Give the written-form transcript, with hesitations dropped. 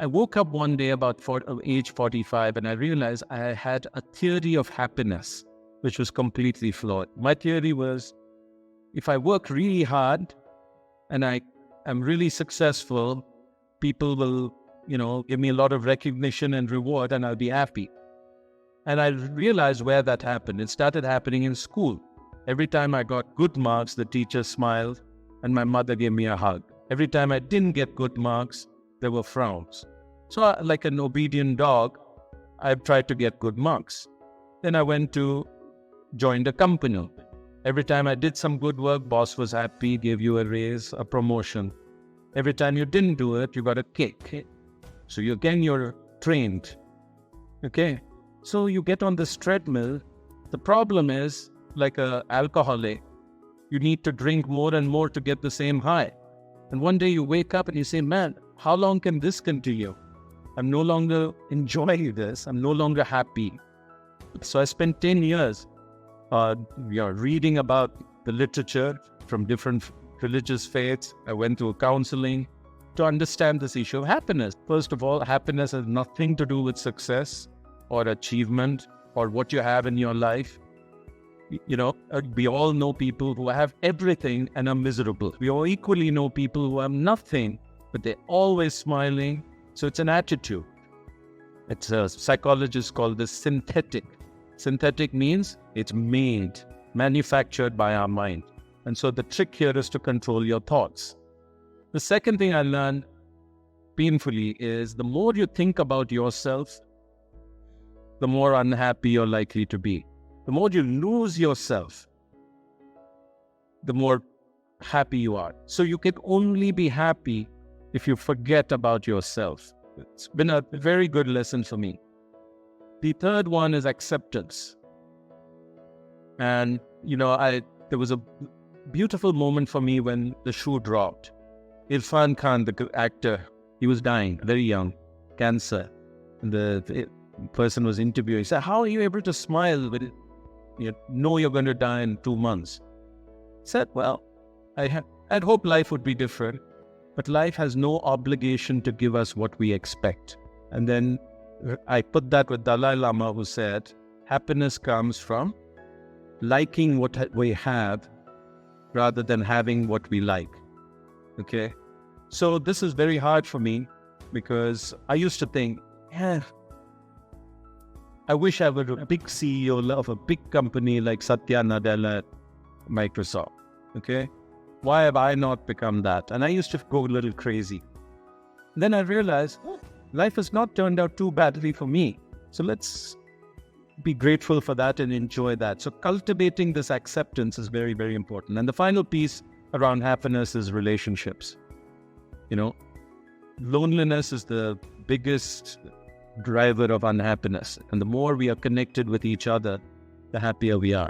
I woke up one day about age 45 and I realized I had a theory of happiness, which was completely flawed. My theory was if I work really hard and I am really successful, people will, give me a lot of recognition and reward and I'll be happy. And I realized where that happened. It started happening in school. Every time I got good marks, the teacher smiled and my mother gave me a hug. Every time I didn't get good marks, there were frowns. So like an obedient dog, I tried to get good marks. Then I went to join a company. Every time I did some good work, boss was happy, gave you a raise, a promotion. Every time you didn't do it, you got a kick. So you're trained. Okay? So you get on this treadmill. The problem is, like an alcoholic, you need to drink more and more to get the same high. And one day you wake up and you say, man, how long can this continue? I'm no longer enjoying this. I'm no longer happy. So I spent 10 years reading about the literature from different religious faiths. I went to counseling to understand this issue of happiness. First of all, happiness has nothing to do with success or achievement or what you have in your life. We all know people who have everything and are miserable. We all equally know people who have nothing, but they're always smiling. So it's an attitude. It's a psychologist called this synthetic. Synthetic means it's made, manufactured by our mind. And so the trick here is to control your thoughts. The second thing I learned painfully is the more you think about yourself, the more unhappy you're likely to be. The more you lose yourself, the more happy you are. So you can only be happy if you forget about yourself. It's been a very good lesson for me. The third one is acceptance. And, there was a beautiful moment for me when the shoe dropped. Irfan Khan, the actor, he was dying, very young, cancer. And the person was interviewing. He said, how are you able to smile when you know you're going to die in 2 months? I said, well, I'd hope life would be different, but life has no obligation to give us what we expect. And then I put that with Dalai Lama, who said, happiness comes from liking what we have rather than having what we like. Okay? So this is very hard for me because I used to think, I wish I were a big CEO of a big company like Satya Nadella at Microsoft. Okay? Why have I not become that? And I used to go a little crazy. Then I realized, life has not turned out too badly for me. So let's be grateful for that and enjoy that. So cultivating this acceptance is very, very important. And the final piece around happiness is relationships. Loneliness is the biggest driver of unhappiness. And the more we are connected with each other, the happier we are.